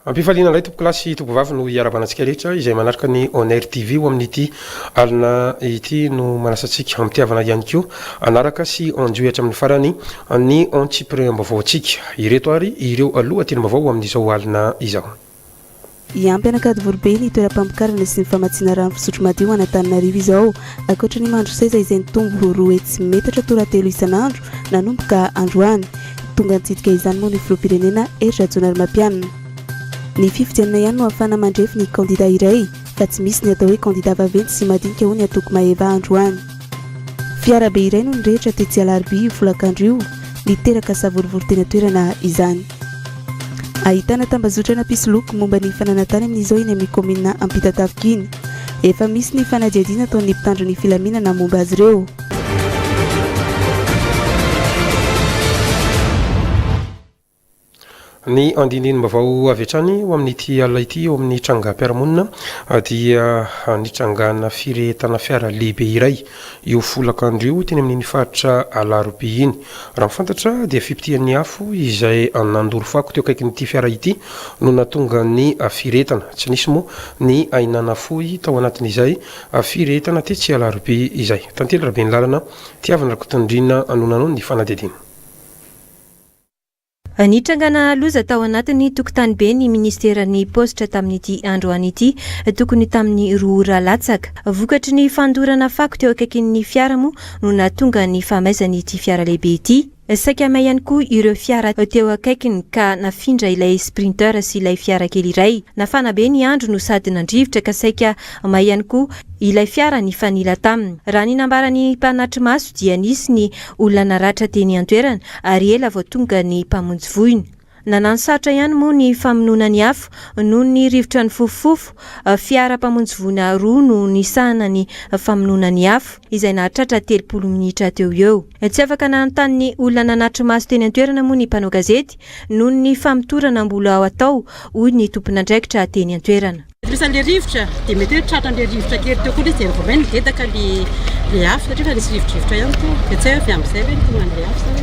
Ampifaliana lay tompo klasy tompo vavy no iarabanantsika rehetra izay manaraka ny Oner TV ho amin'ity alina ity no manasantsika amitiavana ihany koa anaraka sy anjohitra amin'ny farany ny antsipriam-baovao antsika ireto ary ireo lohatenim-baovao amin'izao alina izao. Iampianakady Vorobe ny toeram-pamokarana sy ny famatsiana rano fisotro madio Antananarivo izao ankoatra ny mandro seza izay nitombo 2 toratelo isan'andro nanomboka androany tonga nitsidika izany moa ny filoham-pirenena Rajaonarimampianina. Ny fifidianana ihany no ahafana mandrefy ny kandida iray fa tsy misy ny atao hoe kandida vaventy sy madinika ho ny atoko maheva androany. Fiarabe iray no nirehitra tetsy Alarby volakandro io niteraka savorivory tena toerana izany. Ahitana tambazotrana pisoloko momba ny fananantany amin'izao eny amin'ny komina Ampitatavikiny. Efa misy ny fanadiadiana ataon'ny mpitandro ny filaminana momba azy ireo. Ny andinindin-baovao avy hatrany ho amin'ity alina ity eo amin'ny trangam-piarahamonina dia ny trangana firetana fiara lehibe iray io folakandro io teny amin'ny faritra Alarby iny. Raha mifantatra dia fipitian'ny afo izay nandoro fako teo akaikin'ity fiara ity no natonga ny firetana tsy nisy moa ny ainana fohy tao anatin'izay firetana tetsy Alarby izay. Tantely rabe ny lalana tiavana rakotondrina anonano ny fanadidina. Ny trangana loza tao anatin'ny tokotany be ny ministeran'ny postra tamin'ity androany ity tokony tamin'ny 2 ora latsaka. Vokatry ny fandorana fako teo akaikin'ny fiara moa no natonga ny famaizany ity fiara lehibe ity. Saika may ihany koa ireo fiara teo akaikiny ka nafindra ilay sprinter sy ilay fiara kely iray. Nafana be ny andro no sady nandrivotra ka saika may ihany koa ilay fiara ny fanila taminy. Raha ny nambarany mpanatry maso dia nisy ny olona naratra teny an-toerana ary ela vao tonga ny mpamonjy voiny. Nanansatra ihany moa ny famonoana ny afo noho ny rivotra ny fofofofo fiara mpamonjy voina 2 no nisahana ny famonoana ny afo izay nahatratra 30 minitra teo eo. Tsy afaka nanontany ny olona nanatry maso teny an-toerana moa ny mpanao gazety noho ny famotorana mbola ao atao hoy ny tompon'andraikitra teny an-toerana. Isan'ilay rivotra dia mety hoe tratran'ilay rivotra kely teo koa izy dia vao nidedaka ilay afo satria nisy rivotra ihany koa dia tsy avy amin'izay hoe tonga n'ilay afo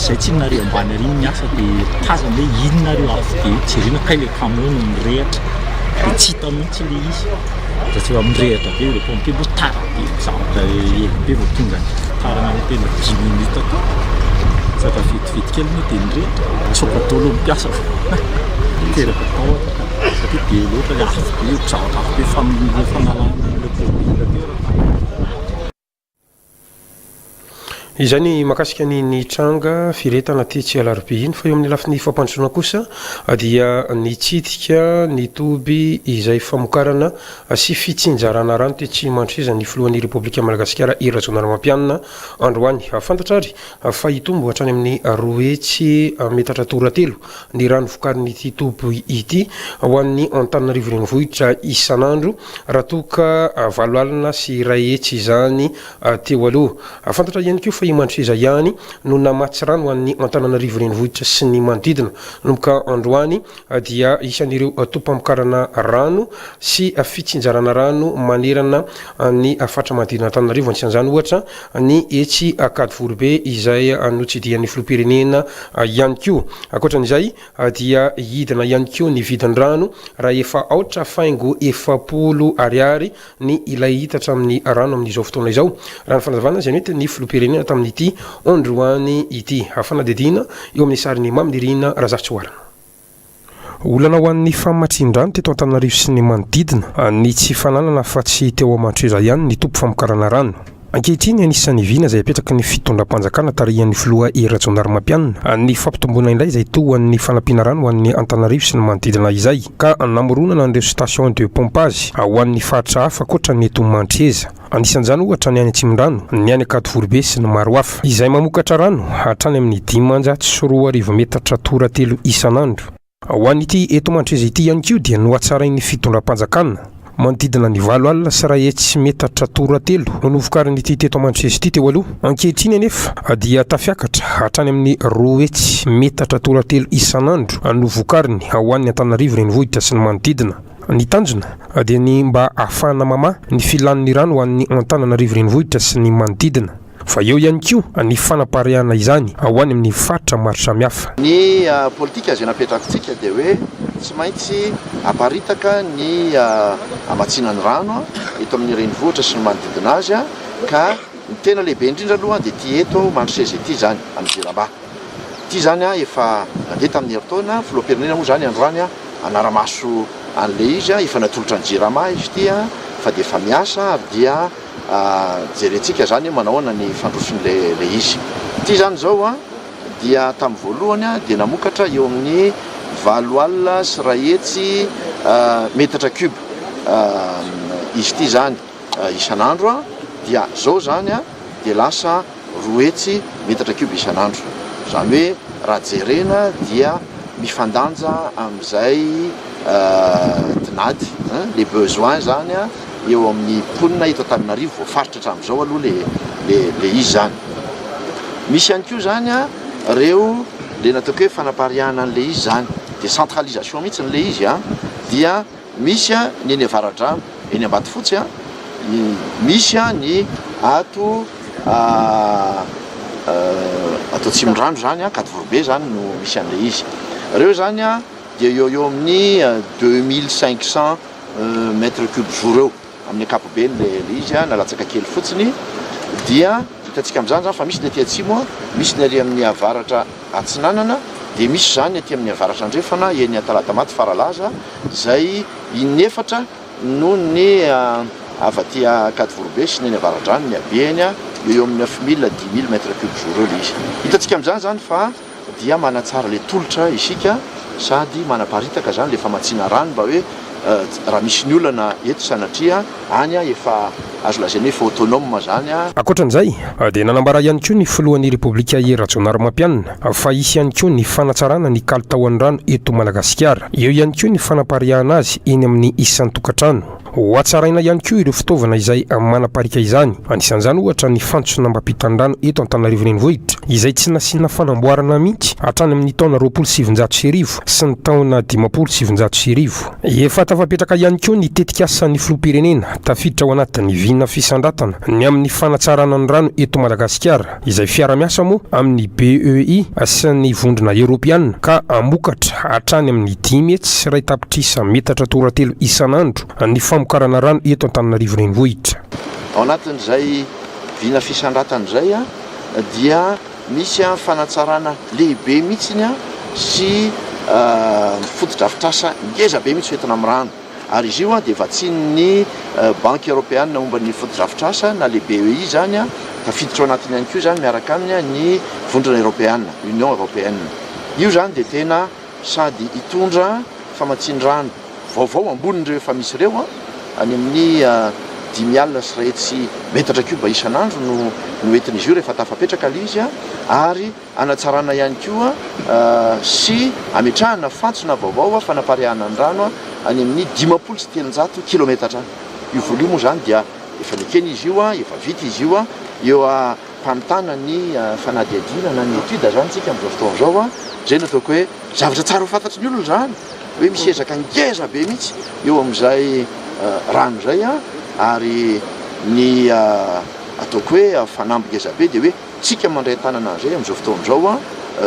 Zay tsy nareo ambany ary ny asa dia tazana hoe inonareo afo dia jerena kay le camion no mirehatra dia tsy hita mihitsy ilay izy satria hoe mirehatra be ilay pompier moa tara be zavatra be vao tonga tarana ny tena 10 minutes koa saka vetivety kely moa dia nirehatra sokatolo mipiasa teraka tao satria be loatra le afo be zavatra afo be fanalana le pompier teo. Izany makasika ny tranga firetana tetsy Alarby iny fa eo amin'ny lafiny fampandrosoana kosa dia nitsidika ny toby izay famokarana sy fitsinjarana rano tetsy Mantreza ny filohan'ny Repoblika Madagasikara Rajaonarimampianina androany. Fantatra ary fa hitombo hatrany amin'ny 2 metatra toratelo ny rano vokarin'ity toby ity ho an'ny Antananarivo renivohitra isan'andro raha toka 7 alina sy 1 hetsy izany teo aloha. Fantatra ihany koa fa Mantreza ihany no namatsy rano ho an'ny Antananarivo renivohitra sy ny manodidina nomboka androany dia isan'ireo tompam-pamokarana rano sy fitsinjarana rano manerana ny fatra manodidina Antananarivo anisan'izany ohatra ny etsy Kady Vorobe izay notsidian'ny filoham-pirenena ihany koa. Ankoatran'izay dia hidina ihany koa ny vidin'ny rano raha efa aotra faingo 70 ariary ny ilay hitatra amin'ny rano amin'izao fotoana izao. Raha ny fanazavana izay mety ny filoham-pirenena tamin'ity androany ity fanadidina eo amin'ny sariny Mamirina Razafitsoarana. Olana ho an'ny famatsian-drano teto Antananarivo sy ny manodidina ny tsy fananana fa tsy teo Mantreza ihany ny tompo famokarana rano. Ankehitriny anisan'ny vina izay apetraka ny fitondram-panjakana tarihan'ny filoha Rajaonarimampianina ny fampitomboana indray izay toa ny fanampiana rano ho an'ny Antananarivo sy ny manodidina izay ka namoronana an'ireo station de pompage ho an'ny faritra hafa ankoatra ny eto Mantreza. Anisan'izany ohatra ny any Atsimondrano, ny any Kady Vorobe sy ny maro hafa izay mamokatra rano hatrany amin'ny 504 metatra toratelo isan'andro. Ho an'ity eto Mantreza ity ihany koa dia nohatsarain'ny fitondram-panjakana manodidina ny 7 alina sy 1 hetsy metatra toratelo no novokarin'ity teto Mantreza ity teo aloha. Ankehitriny anefa dia tafiakatra hatrany amin'ny 2 hetsy metatra toratelo isan'andro no vokariny ho an'ny Antananarivo renivohitra sy ny manodidina. Ny tanjona dia ny mba ahafahana mama ny filan'ny rano ho an'ny Antananarivo renivohitra sy ny manodidina. fa eo ihany koa ny fanapariana izany ho any amin'ny faritra maro samihafa. Ny politika izay napetrakontsika dia hoe tsy maintsy aparitaka ny amatsinany rano eto amin'ny renivohitra sy ny manodidina azy ka ny tena lehibe indrindra aloha dia ty eto Mandroseza ity zany amin'ny Jiramba. Ty zany efa nandeha tamin'ny herintaona filoham-pirenena moa zany androany anaramaso an'le izy efa natolotra ny Jirama izy ty fa dia efa miasa ary dia jerentsika zany manahoana ny fandrosin'le izy. Ty zany zao dia tamin'ny voalohany dia namokatra eo amin'ny 7 alina sy 2 hetsy metatra cube izy ty zany isan'andro dia zao zany dia lasa 2 hetsy metatra cube isan'andro. Zany hoe raha jerena dia mifandanja amin'izay tinady les besoins zany eo amin'ny ponina eto Antananarivo voafaritra hatramin'izao aloha le izy zany. Misy ihany koa zany reo le nataoko hoe fanapariana an'le izy zany dia centralisation mihitsy n'le izy dia misy ny eny avaradrano eny Ambatofotsy misy ny ato Atsimondrano zany Kadivorbe zany no misy an'le izy. Reo zany dia eo amin'ny 2500 mètres cubes jour eo amin'ny ankapobeny le izy nalatsaka kely fotsiny. Dia hitantsika amin'izany zany fa misy ny aty atsimo misy ny ary amin'ny avaratra Atsinanana dia misy zany aty amin'ny avaratra Andrefana eny Talatamaty Faralaza zay inefatra no ny avy aty Kadivorbe sy ny avaradrano ny abeny eo amin'ny 9000 à 10000 mètres cubes jour eo le izy. Hitantsika amin'izany zany fa dia manatsara le tolotra isika sady manaparitaka zany le famatsiana rano mba hoe raha misy ny olana eto sanatria any efa azo lazaina hoe efa autonome zany. Ankoatran'izay dia nanambara ihany koa ny filohan'ny Repoblika Rajaonarimampianina fa isy ihany koa ny fanatsarana ny kalitaon'ny rano eto Madagasikara. Eo ihany koa ny fanapariahana azy eny amin'ny isan'ny tokantrano. Hoatsaraina ihany koa ireo fitaovana izay manaparika izany. Anisan'izany ohatra ny fantsona mampita-drano eto Antananarivo renivohitra izay tsy nasiana fanamboarana mihitsy hatrany amin'ny taona 2007 sy ny taona 2007. Efa tafapetraka ihany koa ny tetikasan'ny filoham-pirenena tafiditra ao anatin'ny vina fisandratana ny amin'ny fanatsarana ny rano eto Madagasikara izay fiara-miasa moa amin'ny BEI sy ny vondrona Europiana ka amokatra hatrany amin'ny 10 hetsy sy 2 tapitrisa metatra toratelo isan'andro ny famokarana rano eto Antananarivo renivohitra. Ao anatin'izay vina fisandratana izay dia misy fanatsarana lehibe mihitsiny sy fotodrafitrasa ngeza be mihitsy entina amin'ny rano. Ary izy io dia vatsian'ny banque européenne momba ny fotodrafitrasa na le BEI zany tafiditra ao anatiny ihany koa zany miaraka aminy ny vondrona européenne, Union européenne. Io zany dia tena sady hitondra famatsin-drano vaovao ambonin'ireo efa misy ireo any amin'ny 10 alina sy 2 hetsy metatra cube isan'andro no entin'izy io rehefa tafapetraka le izy ary anatsarana ihany koa sy ametrahana fantsona vaovao fanapariahana ny rano any amin'ny 500 sy 300 kilometatra. Io voly moa zany dia efa nikeny izy io efa vita izy io eo mpamitana ny fanadiadiana na ny étude zany tsika amin'izao fotoana zao zay nataoko hoe zavatra tsara ho fantatry ny olona zany hoe misy ezaka ngeza be mihitsy eo amin'izay rano zay ary ny ataoko hoe fanamby ngeza be dia hoe tsika mandray tanana zay amin'izao fotoana zao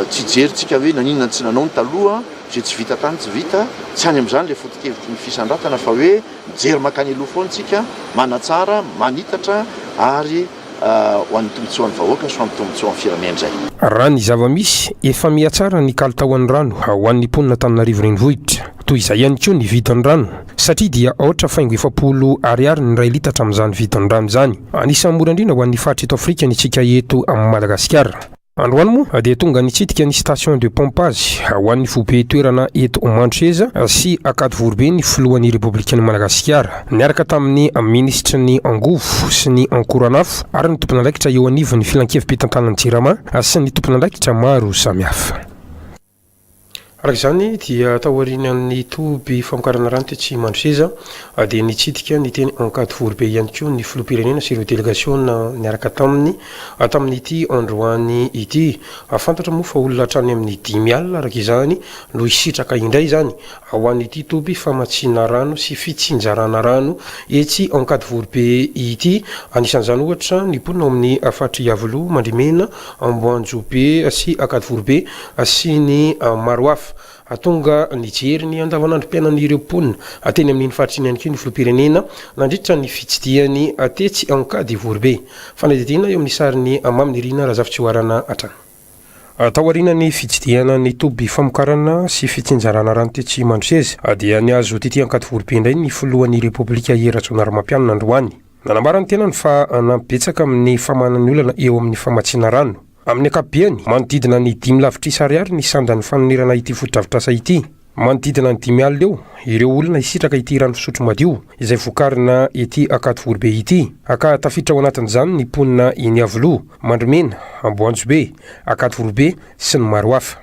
tsy jerytsika hoe naninona tsy nanao ny taloha zay tsy vita tany tsy vita tsy any amin'izany le foto-kevitry ny fisandratana fa hoe mijery makany aloha foana tsika manatsara manitatra ary ho an'ny tombotsoan'ny vahoaka sy ho amin'ny tombotsoan'ny firenena zay. Raha ny zava-misy efa mihatsara ny kalitaon'ny rano ho an'ny ponina Antananarivo renivohitra toy izay ihany koa ny vitan'ny rano satria dia ohatra faingo 700 ariary ny 1 litatra amin'izany vitan'ny rano zany. Anisan'ny mora indrindra ho an'ny faritra eto Afrika ny tsika eto amin'ny Madagasikara. Androany moa dia tonga nitsitika ny station de pompage ho an'ny fobe toerana eto Mandroseza sy Kadivorbe ny filohan'ny Repoblikan'ny Madagasikara niaraka tamin'ny ministra ny angovo sy ny ankoranafo ary ny tompon'andraikitra eo anivon'ny filan-kevim-pitantanan'ny Jirama sy ny tompon'andraikitra maro samihafa. araka izany dia taorian'ny toby famokarana rano te tsy mandro seza dia nitsidika ny teny encadre vourbe ihany koa ny filoham-pirenena sy ireo délégation niaraka tamin'ity androany ity. Afantatra moa fa olona hatrany amin'ny 5 alina araka izany no isitraka indray zany ao an'ity toby famatsiana rano sy fitsinjarana rano etsy encadre vourbe ity. Anisan'izany ohatra ny mponina ao amin'ny afatry Avolo, Mandrimena, Amboanjobe sy encadre vourbe sy ny Maroafa atonga nijery ny andavanandrom-piainan'ireo mponina ateny amin'iny faritriny ihany koa ny filoham-pirenena nandritra ny fitsidiany atetsy encadre vourbe. Fanadidina eo amin'ny sariny Mamy Nirina Razafy Tsioarana hatrany. Taorian'ny fitsidiana ny toby famokarana sy fitsinjarana rano tetsy mandroseza dia niazo tety encadre vourbe indray ny filohan'ny Repoblika Eratsonaramapianina androany. Nanambarany tenany fa nampibetsaka amin'ny famanany olana eo amin'ny famatsiana rano. Amin'ny akapiany manodidina ny 5 lavitra ariary ny sandan'ny fanonirana ity fotodrafitrasa ity. Manodidina ny 5 alina eo ireo olona isitraka ity rano fisotro madio izay vokarina ety encadre vourbe ity. Aka tafiditra ao anatin'izany ny mponina eny Avolo, Mandrimena, Amboanjobe, encadre vourbe sy ny maro hafa.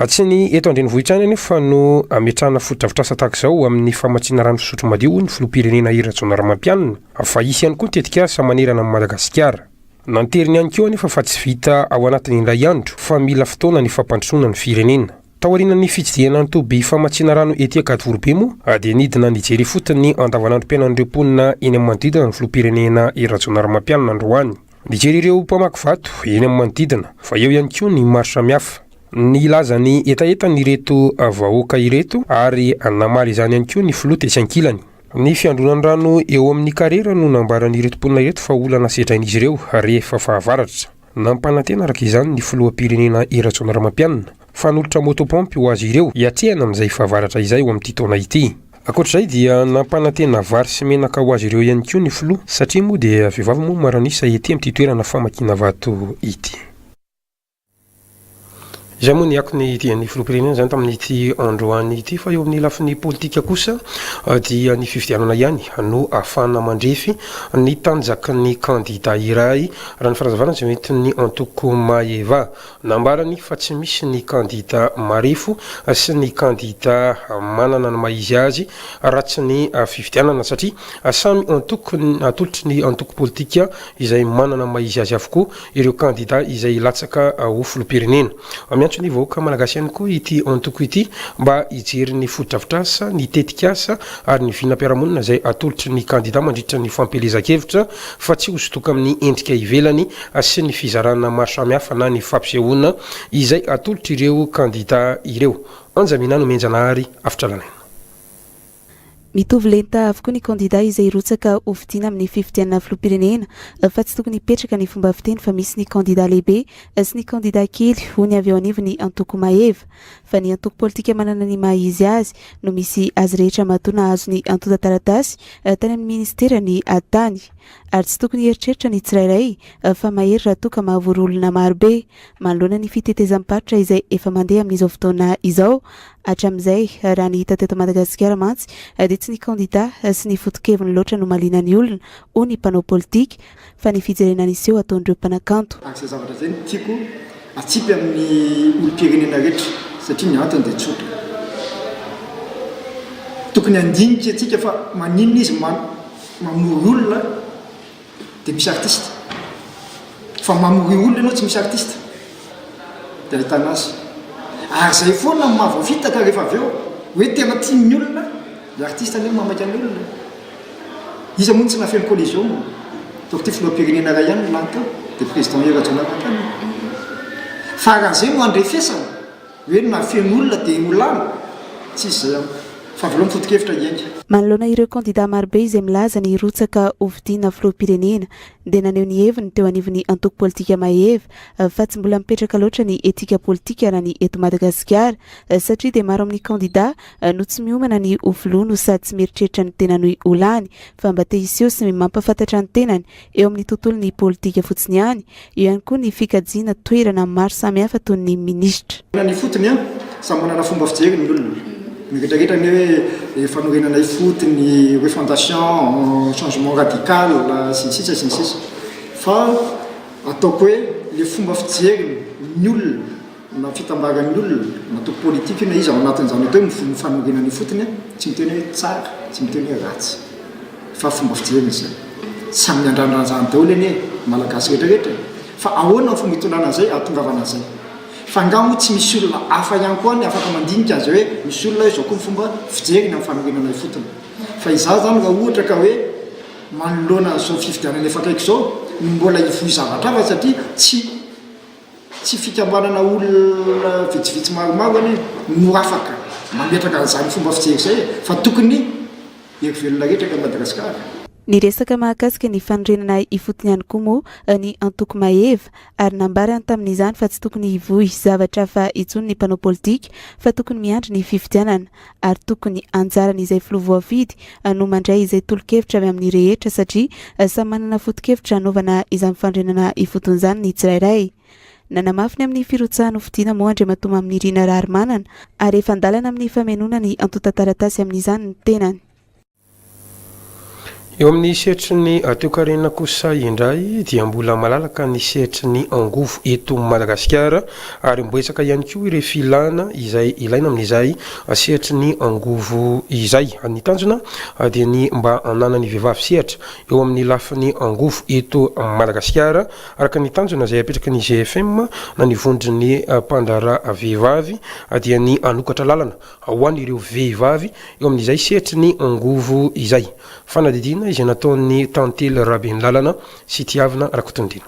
Tsy ny eto andrenivohitra any anefa no ametrahana fotodrafitrasa tahaka izao amin'ny famatsiana rano fisotro madio ny filoham-pirenena Eratsonaramapianina fa isy ihany koa tetika asa manerana amin'ny Madagasikara. Nanteriny ihany koa anefa fa tsy vita ao anatin'ilay andro fa mila fotoana ny fampandrosoana ny firenena. Taorian'ny fitsidiana ny toby famatsiana rano ety encadre vourbe moa dia nidina nijery fotony andavanandrom-piainan'ireo mponina eny amin'ny manodidina ny filoham-pirenena Eratsonaramapianina androany. Nijery ireo mpamaky vato eny amin'ny manodidina fa eo ihany koa ny maro samihafa. Ny lazany etaetany ireto vahoaka ireto ary namaly izany ihany koa ny filoha tesy ankilany. Ny fiandronany rano eo amin'ny karera no nambaran'ireto mponina ireto fa olana sedrain'izy ireo rehefa fahavaratra. Nampanantena araka izany ny filoham-pirenena Eratsonaramapianina fa nolotra motopompy ho azy ireo hiatrehana amin'izay fahavaratra izay ho amin'ity taona ity. Ankoatr'izay dia nampanantena vary sy menaka ho azy ireo ihany koa ny filoha satria moa dia vehivavy moa maranisa ety amin'ity toerana famakiana vato ity. Izay moa ny ako ny dian'ny filoham-pirenena zany tamin'ity androany ity fa eo amin'ny lafiny politika kosa dia ny fifidianana ihany no ahafahana mandrefy ny tanjakan'ny kandida iray raha ny farazavana izay mety ny Antoko Maeva. Nambarany fa tsy misy ny kandida marefo sy ny kandida manana ny maizy azy ratsy ny fifidianana satria samy atolotry ny antoko politika izay manana maizy azy avokoa ireo kandida izay latsaka ho filoham-pirenena. Miantso ny vahoaka malagasy ihany koa ity antoko ity mba hijery ny fotodrafitrasa, ny tetikasa ary ny vinam-piarahamonina izay atolotry ny kandida mandritra ny fampelezan-kevitra fa tsy hosotoka amin'ny endrika ivelany sy ny fizarana maro samihafa na ny fampisehoana izay atolotry ireo kandida ireo. Anjamina no menjanahary afitralana. Mitovy lenta avokoa ny kandida izay rotsaka ho vidiana amin'ny fifidianana filoham-pirenena fa tsy tokony hipetraka ny fomba fiteny fa misy ny kandida lehibe sy ny kandida kely ho ny avy ao anivony Antoko Maeva fa ny antoko politika manana ny maizy azy no misy azy rehetra matona azo ny antota taratasy tany amin'ny ministera ny atany ary tsy tokony heritreritra ny tsirairay fa mahery raha toka mahavory olona marobe manoloana ny fitetezam-paritra izay efa mandeha amin'izao fotoana izao. Hatramin'izay raha ny hita teto Madagasikara mantsy dia tsy ny kandida sy ny fotokeviny loatra no malina ny olona ho ny mpanao politika fa ny fijerena niseho ataon'ireo mpanakanto. Akisa zavatra zay tiako atsipy amin'ny olom-pirenena rehetra satria ny antony dia tsotra. Tokony andinika atsika fa maninona izy mamory olona dia misy artiste fa mamory olona ianao tsy misy artiste dia ahitana azy. Ary zay foana mahavoafitaka rehefa avy eo hoe tena tian'ny olona ny artiste any mamaka ny olona. Izy moa tsy nafeno collision toko ty filoham-pirenena ray ihany lany tao dia président Eratsonaramapianina fa raha zay no andrefesana hoe nafeno olona dia olana tsisy zay fa voalohany foto-kevitra iainga. Manoloana ireo kandida marobe izay milaza ny rotsaka ho vidiana filoham-pirenena dia naneho ny heviny teo anivony antoko politika Maeva fa tsy mbola mipetraka loatra ny etika politika raha ny eto Madagasikara satria dia maro amin'ny kandida no tsy miomana ny ofoloa no sady tsy mieritreritra ny tenany olany fa mba te hiseho sy mampafantatra ny tenany eo amin'ny tontolon'ny politika fotsiny ihany. Eo ihany koa ny fikajiana toerana maro samihafa toy ny ministra. Ny fotony samy manana fomba fijery ny olona. Rehetrarehetra ny hoe fanorenana ifotony hoe fondation changement radical sy ny sisa fa ataoko hoe le fomba fijery ny olona na fitambaran'ny olona natao politika na izy ao anatin'izany atao mivono fanorenany fotony tsy miteny hoe tsara tsy miteny hoe ratsy fa fomba fijerena zay samy andrandrany daholo eny malagasy rehetrarehetra fa ahoana ny fomba hitondràna zay atongavana zay fa ngamo tsy misy olona hafa ihany koa ny afaka mandinika azy hoe misy olona izao koa ny fomba fijerena amin'ny fanorenana fotony fa izaho zany raha ohatra ka hoe manoloana zao fifidianana efa kaiky zao no mbola ivoy zavatra hafa satria tsy fikambanana olona vitsivitsy maromaro any no afaka mametraka an'izany fomba fijery zay fa tokony herivelona rehetra ka Madagasikara. Ny resaka mahakasika ny fanorenana ifotony ihany koa moa ny antoko maheva ary nambarany tamin'izany fa tsy tokony hivohy zavatra fa intsony ny mpanao politika fa tokony miandry ny fifidianana ary tokony anjarana izay filoha voafidy no mandray izay tolo-kevitra avy amin'ny rehetra satria samy manana foto-kevitra anaovana izany fanorenana ifotony izany ny tsirairay. Nanamafiny amin'ny firotsahana fidiana moa Andriamatoa Mamirina Rahamanana ary efa andalana amin'ny famenona ny antota-taratasy amin'izany ny tenany. Eo amin'ny sehatry ny toekarena kosa indray dia mbola malalaka ny sehatry ny angovo eto Madagasikara ary mboetsaka ihany koa ireo filana izay ilaina amin'izay sehatry ny angovo izay ny tanjona dia ny mba anana ny vehivavy sehatra eo amin'ny lafiny angovo eto Madagasikara araka ny tanjona izay apetraka ny GFM na ny vondry ny mpandara vehivavy dia ny anokatra lalana ho an'ireo vehivavy eo amin'izay sehatry ny angovo izay fanadidina izay nataon'ny tantely Rabin lalana sy tiavina rakotondina.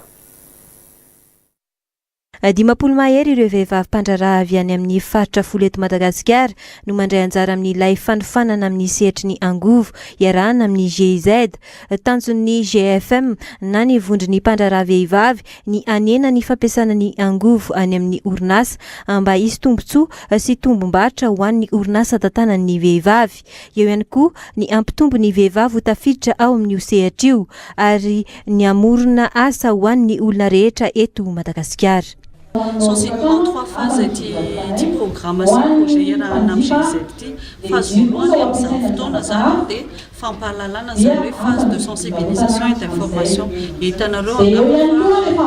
Dimapolo mahery ireo vehivavy mpandraraha avy any amin'ny faritra folo eto Madagasikara no mandray anjara amin'ny lay fanofanana amin'ny sehatry ny angovo iarahana amin'ny GIZ tanjon'ny GFM na ny vondry ny mpandraraha vehivavy ny anena ny fampiasana ny angovo any amin'ny orinasa mba hisy tombotsoa sy tombom-barotra ho an'ny orinasa tantanan'ny vehivavy. Eo ihany koa ny ampitombo ny vehivavy ho tafiditra ao amin'io sehatra io ary ny amorona asa ho an'ny olona rehetra eto Madagasikara. sont en trois phases de programmation projet iarahana amin'ny GIZ. Phase voalohany amin'izany fotoana zany dia fampahalalana zany hoe phase de sensibilisation et d'information. Hitanareo angamba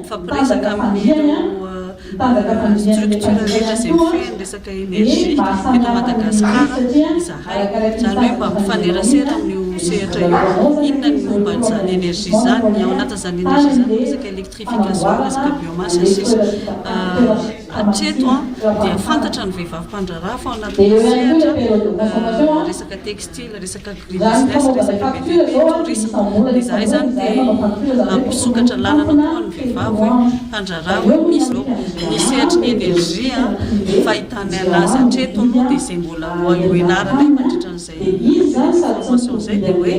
fampiresaka amin'ireo structure rehetra izay mifehy resaka énergie eto Madagasikara izahay zany hoe mba mifanerasera amin'io sehatra io inona ny momba n'izany énergie zany ao anatin'izany énergie zany resaka électrification resaka biomasse sisa hatreto dia fantatra ny vehivavy mpandraraha fa ao anatin'ny sehatra resaka textile resaka agribusiness resaka BTP tourisme dia izahay zany dia ampisokatra lalana koa ny vehivavy hoe mpandraraha hoe misy ny sehatry ny énergie fahitany anazy hatreto moa dia izay mbola hoenarana mandritra an'izay formation zay dia hoe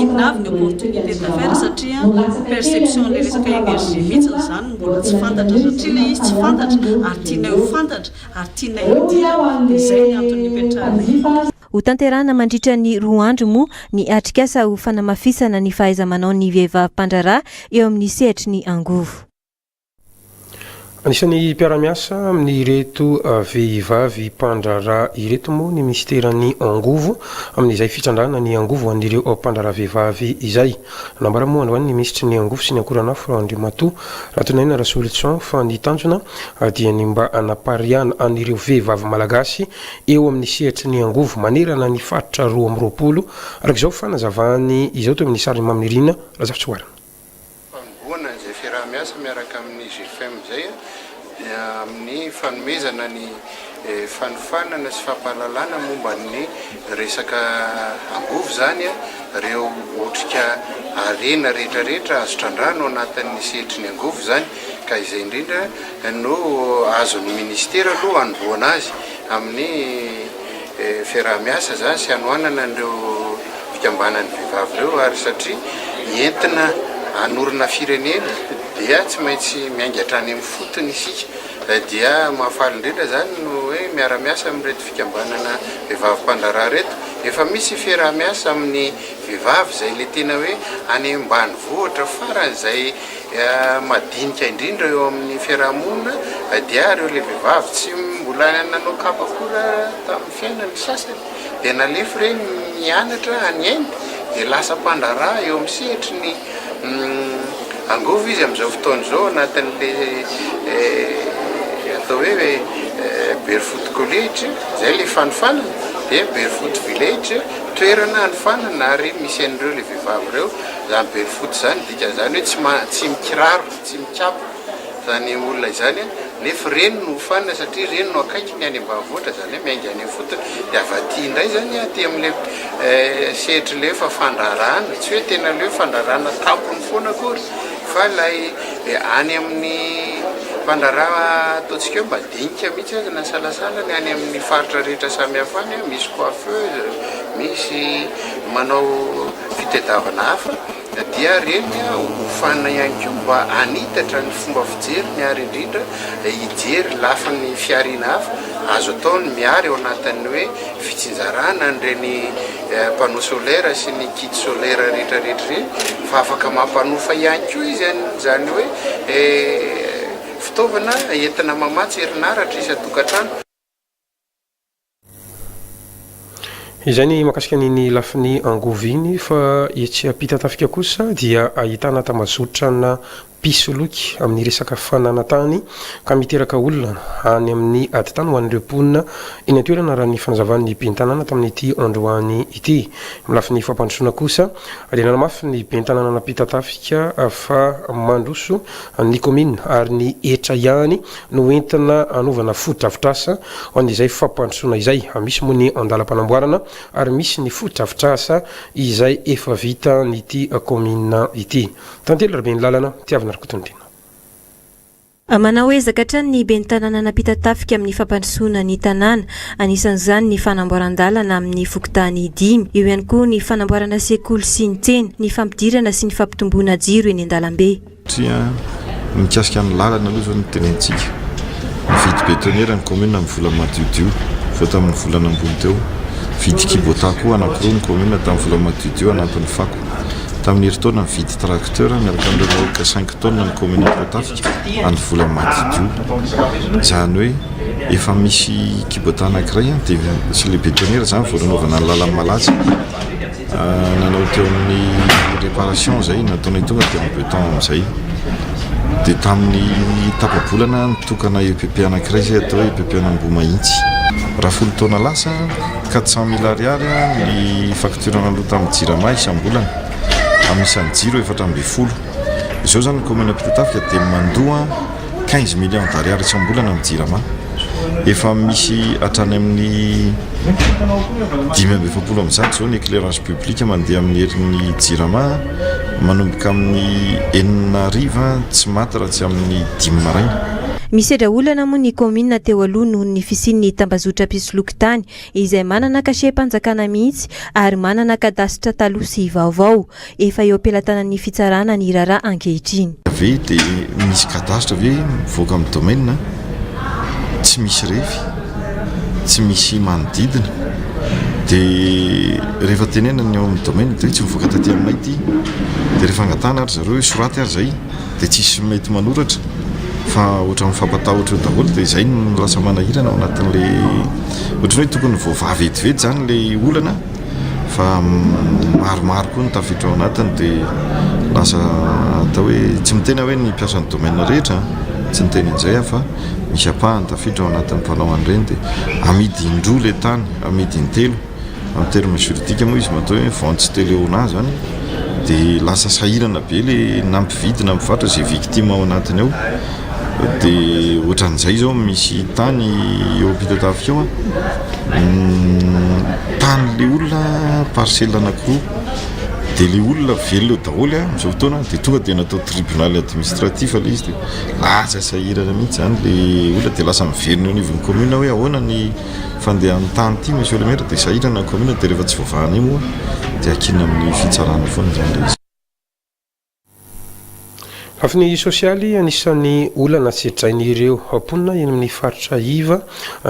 inona avy ny opportunité d'affaires satria perception le resaka énergie mihitsy zany mbola tsy fantatra satria le izy tsy fantatra ary tiana ho fantatra ary tiana idia izay ny antony ipetrahana. Ho tanterahana mandritra ny 2 andro moa ny atrikasa ho fanamafisana ny fahaiza-manao ny vehivavy mpandraraha eo amin'ny sehatry ny angovo. Anisan'ny mpiara-miasa amin'ny ireto vehivavy mpandraraha ireto moa ny ministeran'ny angovo amin'izay fitrandrana ny angovo an'ireo mpandraraha vehivavy izay. Nambara moa andoany ny ministry ny angovo sy ny akoranafo Andriamatoa Ratonahina Rasolution fa ny tanjona dia ny mba anapariana an'ireo vehivavy malagasy eo amin'ny sehatry ny angovo manerana ny faritra 2020 arak'izao fanazavany izao to amin'ny sary Mamirina Razafy Warana. Amboana izay fiaraha-miasa miaraka amin'ny GFM zay amin'ny fanomezana ny fanofanana sy fampahalalana momba ny resaka angovo zany reo otrika arena rehetrarehetra azo trandrano anatin'ny sehatry ny angovo zany ka izay indrindra no azon'ny ministera aloha anomboana azy amin'ny fiaraha-miasa zany sy anoanana an'ireo fikambanan'ny vehivavy reo ary satria entina anorina firenena dia tsy maintsy miaingatra any amin'ny fotony isika dia mahafaly indrindra zany no hoe miara-miasa amin'reto fikambanana vehivavy mpandraraha reto efa misy fiaraha-miasa amin'ny vehivavy zay le tena hoe any ambanivohitra faran'izay madinika indrindra eo amin'ny fiarahamonina dia reo le vehivavy tsy mbola nanao kapakora tamin'ny fiainany sasany dia nalefy reny mianatra anyainy dia lasa mpandraraha eo amin'ny sehatry ny angovo izy amin'izao fotoana izao anatin'le atao hoe Barefoot College zay le fanofanana dia Barefoot Village toerana hanofanana ary misy an'ireo le vehivavy ireo zany Barefoot zany dika zany hoe tsy mikiraro tsy mikapa zany olona izany nefa reny no hofanina satria reny no akaiky ny any ambanivohitra zany hoe miainga any fotony dia avy aty indray zany aty amin'le sehatra le fa fandrarana tsy hoe tena le fandrarana tampony foana akory fa ilay any amin'ny fandrarana ataontsika hoe mba dinika mihitsy azy na salasala ny any amin'ny faritra rehetra samihafa any misy coiffeuse misy manao fitadiavana hafa dia reny hofanina ihany koa mba anitatra ny fomba fijery miary indrindra hijery lafin'ny fiarina hafa azo atao ny miary eo anatin'ny hoe fitsinjarana nireny panneau solaire sy ny kit solaire rehetrarehetra reny fa afaka mampanofa ihany koa izy zany hoe fitaovana entina mamatsy herinaratra isan-tokantrano. Izay ny makasika ny lafiny angoviny fa etsy apita tafika kosa dia ahitana tamazotrana pisoloky amin'ny resaka fananatany ka miteraka olona any amin'ny aditany ho an'ireo mponina eny an-toerana raha ny fanazavany bentanàna tamin'ity androany ity. Milafiny fampandrosoana kosa dia nanamafy ny bentanàna napita tafika fa mandroso ny komina ary ny etra ihany no entina anovana foto-drafitrasa ho an'izay fampandrosoana izay. Misy moa ny andalam-panamboarana ary misy ny foto-drafitrasa izay efa vita nyity komina ity. Tantely raha be ny lalana tiavina manao hoe zakatrany ny bentanàna napita tafika amin'ny fampandrosoana ny tanàna anisan'izany ny fanamboaran-dalana amin'ny fokotany 5 eo ihany koa ny fanamboarana sekoly sy ny tsena ny fampidirana sy ny fampitomboana jiro eny an-dalambe mikasika ny lalana aloha zao ny tenentsika vidy betonera ny commune amin'ny vola madiodio vao tamin'ny volana ambony teo vidy kibota koa anankiroa ny commune tamin'ny vola madiodio anatin'ny fako tamin'ny herintaona mividy tracteur miaraka amin'ireo mahoaka 5 tonnes ny commune Poatafika any vola madiodio zany hoe efa misy kibota anankiray dia sy le betonera zany vao nanaovana ny lalana malatsy nanao teo amin'ny réparation zay nataonay tonga dia amin'ny beton amin'izay dia tamin'ny tapabolana nitokana EPP anankiray zay atao hoe EPP an'Ambohimahintsy raha 10 taona lasa 400 000 ariary ny facture naloha tamin'ny Jirama isam-bolana amisan'ny jiro 420 izao zany commune Poatafika dia mandoa 15 millions d'ariary isam-bolana amin'ny Jirama efa misy hatrany amin'ny 10 zao ny éclairage public mandeha amin'ny herin'ny Jirama manomboka amin'ny 9 tsy maty raha tsy amin'ny 10 maraina. Misy edra olana moa ny komina teo aloha noho ny fisian'ny tambazotra pisoloky tany izay manana kashe-panjakana mihitsy ary manana kadasitra taloha sy vaovao efa eo ampelantanan'ny fitsarana ny raharaha ankehitriny. Ave dia misy kadasitra ave mivoaka amin'ny domaine tsy misy refy tsy misy manodidina dia rehefa tenenany ao amin'ny domaine dia tsy mivoaka taty aminay ity dia rehefa angatana ary zareo soraty ary zay dia tsisy mety manoratra fa ohatra mifampatahotra eo daholo dia izay no lasa manahirana ao anatin'le ohatrany hoe tokony voavavy vetivety zany le olana fa maromaro koa ny tafiditra ao anatiny dia lasa atao hoe tsy mitena hoe ny mpiasan'ny domaine rehetra tsy niteny an'izay fa misy apahany tafiditra ao anatin'ny mpanao an'ireny dia amidy indroa le tany amidy intelo amin'ny terme juridique moa izy matao hoe vente téléona zany dia lasa sahirana be le nampividy na mpivarotra izay victime ao anatiny ao dia ohatran'izay zao misy tany eo Poatafika eo tany le olona parcelle anankiroa dia le olona velona eo daholo amin'izao fotoana dia tonga dia natao tribunal administratif le izy dia lasa sahirana mihitsy zany le olona dia lasa miverina eo anivon'ny commune hoe ahoana ny fandehan'ny tany ity monsieur le maire dia sahirana ny commune dia rehefa tsy voavahana io moa dia akina amin'ny fitsarana foana zany le izy. Lafiny sosialy anisan'ny olana tsy edrain'ireo mponina eny amin'ny faritra iva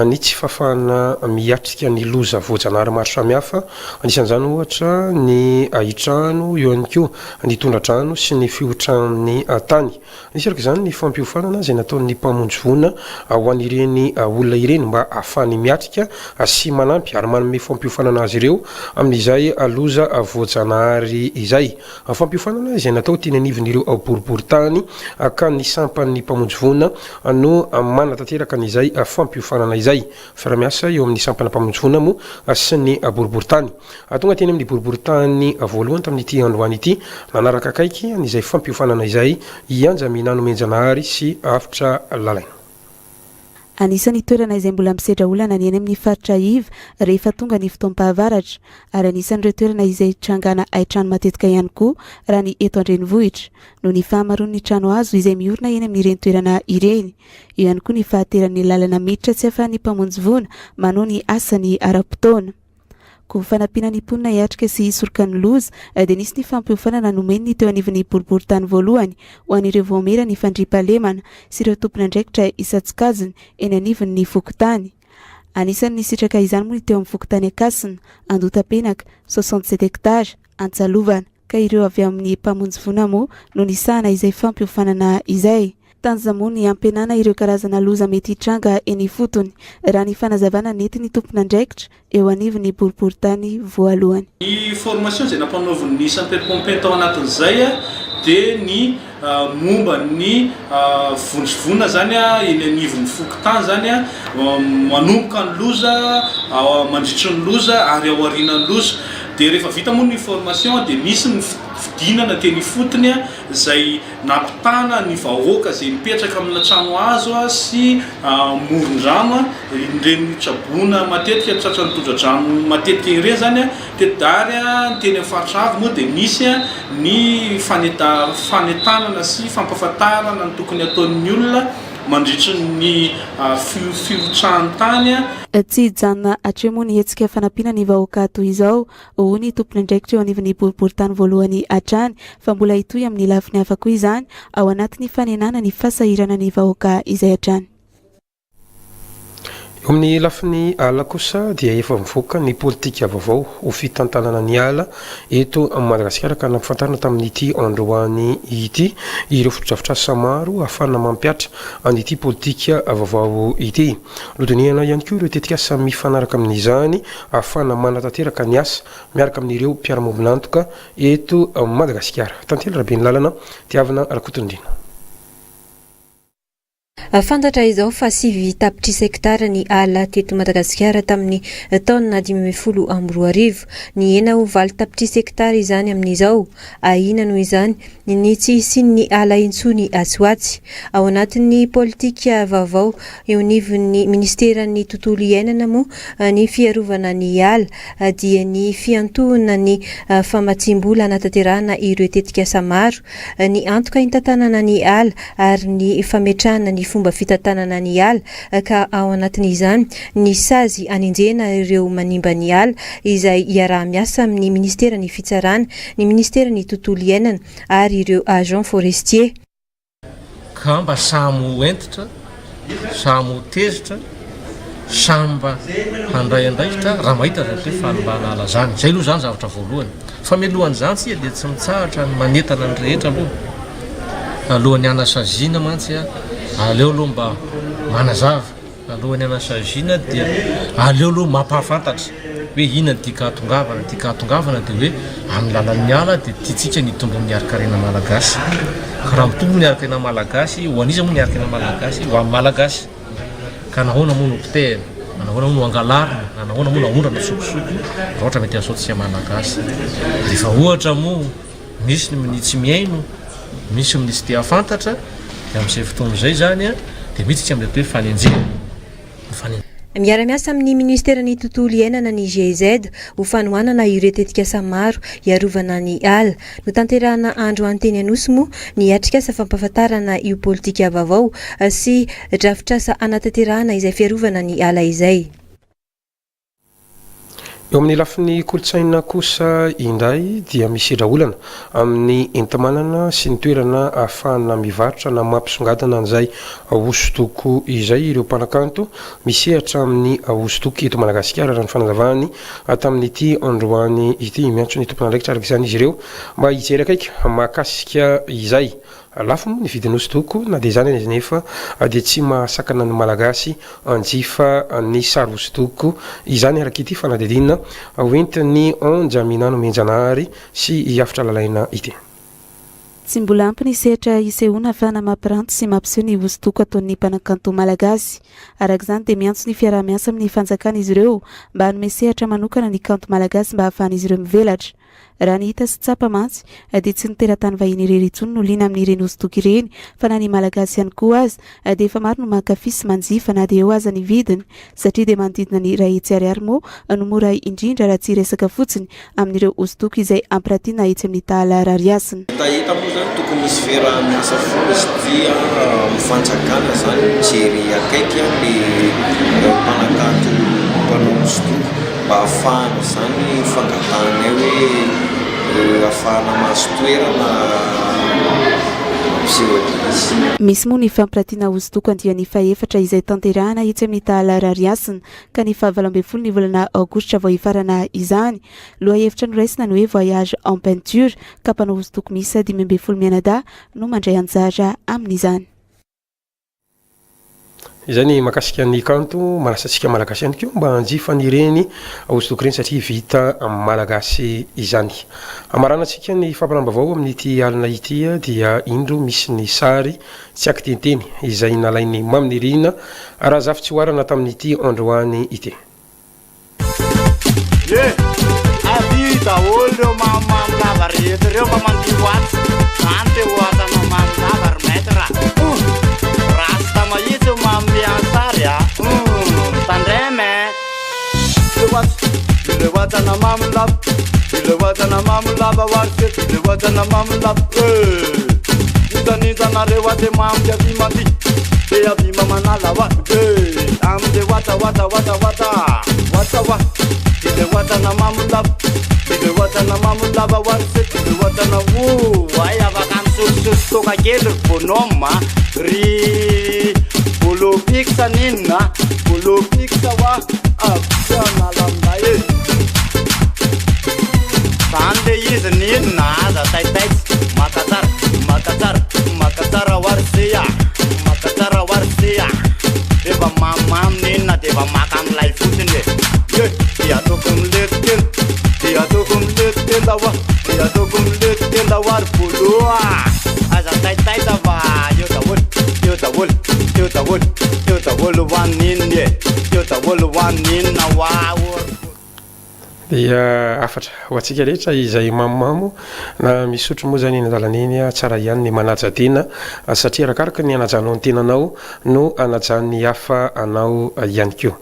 ny tsy fafahana miatrika ny loza voajanahary maro samihafa anisan'izany ohatra ny ahitrano eo ihany koa ny tondratrano sy ny fiotran'ny tany. Nisy araka izany ny fampiofanana izay nataon'ny mpamonjy voana ho an'ireny olona ireny mba ahafahany miatrika sy manampy ary manome fampiofanana azy ireo amin'izay loza voajanahary izay. Fampiofanana izay natao teny anivon'ireo boribory boriboritany ka ny sampan'ny mpamonjy vona no manatanteraka n'izay fampiofanana izay fiaramiasa eo amin'ny sampana mpamonjy vona mo sy ny boriboritany tonga teny amin'ny boriboritany voalohany tamin'ity androany ity nanaraka akaiky n'izay fampiofanana izay ianjamina nomenjanahary sy afitra lalaina. Anisan'ny toerana izay mbola misedra olana ny eny amin'ny faritra iva rehefa tonga ny fotoam-pahavaratra ary anisan'ireo toerana izay trangana aitrano matetika ihany koa raha ny eto andrenivohitra no ny fahamaroan'ny trano azo izay miorina eny amin'ireny toerana ireny. Eo ihany koa ny fahateran'ny lalana miditra tsy afahan'ny mpamonjy vona manao ny asany ara-potoana. Ko fanampiana ny mponina hiatrika sy hisoroka ny loza dia nisy ny fampiofanana nomeniny teo anivon'ny boriboritany voalohany ho an'ireo voamera ny fandriampahalemana sy ireo tompon'andraikitra isatsikaziny eny anivon'ny fokotany. Anisan'ny sitraka izany moa ny teo amin'ny fokotany Akasina, Andotapenaka, 67 hektara, Antsalovana ka ireo avy amin'ny mpamonjy vona moa no nisahana izay fampiofanana izay. Tanjamony ampenana ireo karazana loza mety hitranga eny fotony raha ny fanazavana nentiny tompon'andraikitra eo anivon'ny boriboritany voalohany. Ny formation izay nampanaovan'ny sampelipompen tao anatin'izay dia ny momba ny vonjovona zany eny anivon'ny fokotany zany manomboka ny loza mandritry ny loza ary ao aorian'ny loza. Dia rehefa vita moa ny formation dia misy ny fidinana teny fotony izay nampitana ny vahoaka izay mipetraka amina trano azo sy moron-drano ireny trabona matetika tratran'ny tondra-drano matetika ireny zany tedary ny teny amin'ny faritra avy moa dia misy ny fanetanana sy fampahafantarana ny tokony ataon'ny olona mandritry ny filotrahantany. Tsy hijanona hatremo ny hetsika fanampiana ny vahoaka toy izao hoy ny tompon'andraikitra eo anivon'ny boriboritany voalohany hatrany fa mbola hitohy amin'ny lafiny hafa koa izany ao anatin'ny fanenana ny fasahirana ny vahoaka izay hatrany. Eo amin'ny lafiny ala kosa dia efa mivoaka ny politika vaovao ho fitantanana ny ala eto amin'ny Madagasikara ka nampifantarina tamin'ity androany ity ireo fotodrafitrasa maro ahafana mampiatra an'ity politika vaovao ity. Lodoniana ihany koa ireo tetikasa mifanaraka amin'izany ahafana manatanteraka ny asa miaraka amin'ireo mpiara-mombonantoka eto Madagasikara. Tantely Raben'ny lalana tiavana Rakotondrina. Fantatra izao fa 7 tapitrisa hektara ny ala teto Madagasikara tamin'ny taona 2012 ny ena ho 8 tapitrisa hektara izany amin'izao ahina noho izany ny tsy isin'ny ala intsony Atsoatsy ao anatin'ny politika vaovao eo anivon'ny ministeran'ny tontolo iainana moa ny fiarovana ny ala dia ny fiantohana ny famatsimbola anatanterahana ireo tetikasa maro ny antoka intantanana ny ala ary ny fametrahana ny fomba fitantanana ny ala ka ao anatin'izany ny sazy anenjena ireo manimba ny ala izay iaraha-miasa amin'ny ministeran'ny fitsarana ny ministeran'ny tontolo iainana ary ireo agent forestier. Ka mba samo entitra, samo tezitra, samba handray andraikitra raha mahita zavatra hoe fanomana ala zany. Zay aloha zany zavatra voalohany. Fa mialohan'ny zany tsy dia tsy mitsahatra ny manentana ny rehetra aloha. Alohan'ny anasaziana mantsy aleo aloha mba manazava. Alohan'ny anasaziana dia aleo aloha mampahafantatra hoe inona ny tika hatongavana. Tika hatongavana dia hoe amin'ny lalan'ny ala dia tiatsika ny tombo miaraka-rena malagasy. Ka raha mitombo miaraka-rena malagasy, ho aniza moa miaraka-rena malagasy, ho amin'ny malagasy. Ka nahoana moa no pitehana, nahoana moa no angalarina, nahoana moa naondrana sokosoko, raha ohatra mety asaotsika malagasy. Rehefa ohatra moa misy ny tsy miaino, misy ny tsy tia fantatra, dia amin'izay fotoana izay zany dia miditsika amin'ny hoe fanenjena. Miara-miasa amin'ny ministeran'ny tontolo iainana ny GIZ ho fanohanana ireo tetikasa maro iarovana ny ala. No tanterahana andro anteny anosy moa ny atrikasa fampahafantarana io politika vaovao sy drafitrasa anatanterahana izay fiarovana ny ala izay. Eo amin'ny lafin'ny kolotsaina kosa indray dia misedra olana amin'ny entamanana sy ny toerana ahafahana mivarotra na mampisongadana an'izay hosodoko izay ireo mpanakanto misehatra amin'ny hosodoko eto Madagasikara raha ny fanazavany tamin'ity androany ity miantso ny tompon'andraikitra araka izany izy ireo mba hijery akaiky mahakasika izay. Lafo moa ny vidiny hosodoko na dia izany nefa dia tsy mahasakana ny malagasy anjifa ny sary hosodoko izany araka ity fanadidinina hoentiny onjaminano menjanahary sy hiafitra lalaina ity. tsy mbola ampy ny sehatra isehoana ahafahana mampiranty sy mampiseho ny hosodoko ataon'ny mpanakanto malagasy. Araka izany dia miantso ny fiarah-miasa amin'ny fanjakana izy ireo mba hanome sehatra manokana ny kanto malagasy mba ahafahan'izy ireo mivelatra. Raha ny hita sy tsapa mantsy dia tsy ny teratany vahiny irery intsony no liana amin'ireny hosodoko ireny fa na ny malagasy ihany koa aza dia efa maro no mankafy sy manjifa na dia eo aza ny vidiny satria dia manodidina ny iray hetsy ariary moa no mora indrindra raha tsy resaka fotsiny amin'ireo hosodoko izay ampiratiana etsy amin'ny tahala rariasina. Tahita moa zany tokony misy fiarah-miasa foana izy dia mifanjakana zany mijery akaiky ny mpanakanto mpanao hosodoko mba ahafahana zany fangatahana hoe ahafahana mahazo toerana misy moa ny fampirantiana hosodoko andiany faefatra izay tanterahana etsy amin'ny tahala rariasina ka ny 17 ny volana aogositra vao hifarana izany. Loha hevitra noraisina ny hoe voyage en peinture ka mpanao hosodoko miisa 12 mianadahy no mandray anjara amin'izany. Izany makasika ny kanto malasantsika malagasy ihany koa mba hanjifa ireny hosodoko ireny satria vita malagasy izany. Amaranantsika ny fampiaraham-baovao amin'ity alina ity dia indro misy ny sary tsy akitenteny izay nalainy Maminirina raha zafy tsy hoarana tamin'ity androany ity. Abi daholo mamamlava rehetra reo fa mandio atsy zany te hoatanao mamlava ry maître rasta mahitsy mamy ansary tandreme ilewatana mamlava ilewatana mamlava warset ilewatana mamlava itanizanareo ate mamdy avimandi de avima manala wa amde wata ilewatana mamlava ilewatana mamlava warset ilewatana ay avakamsusus toka kely bonoma ry bolo fixa ninna bolo fixa wa afianalambaye sande izy ninna aza taitaitsy makatsara warseya eva mamam ninna de eva maka amilay fotsiny dia toko miletitenda wa dia toko miletitenda wa ry boloa aza taitaita va eo daholo hoaninna wao dia afatra ho atsika rehetra izay mamomamo na misotro moa zany nadalaneny tsara ihany ny manaja tena satria arakaraka ny anajanao ny tenanao no anajan'ny hafa anao ihany koa.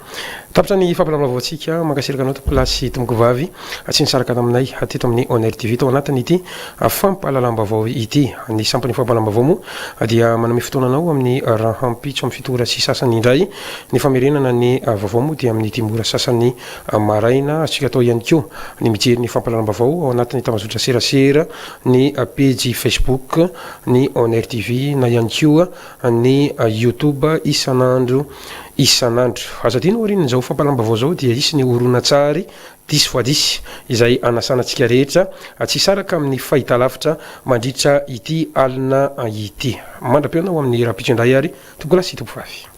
Tapitra ny fampilamina vaotsika mankasiraka anao to plasy tomboko vavy tsy nisaraka aminay teto amin'ny Honneur TV tao anatiny ity fampalalambavao ity ny sampany fampalalambavao moa dia manome fotoananao amin'ny rahampitso amin'ny fitora sy sasany indray ny famerenana ny vaovao moa dia amin'ny timora sasany maraina atsika atao ihany koa ny mijery ny fampalalambavao ao anatin'ny tamazotra serasera ny page Facebook ny Honneur TV na ihany koa ny YouTube isanandro aza tino orin'ny zao fampalalambavao zao dia isy ny horonan-tsary 10x10 izay anasanantsika rehetra tsy saraka amin'ny fahitalavitra mandritra ity alina ity mandra-peona ao amin'ny raha-pitso indray ary tombola sy tompo vavy.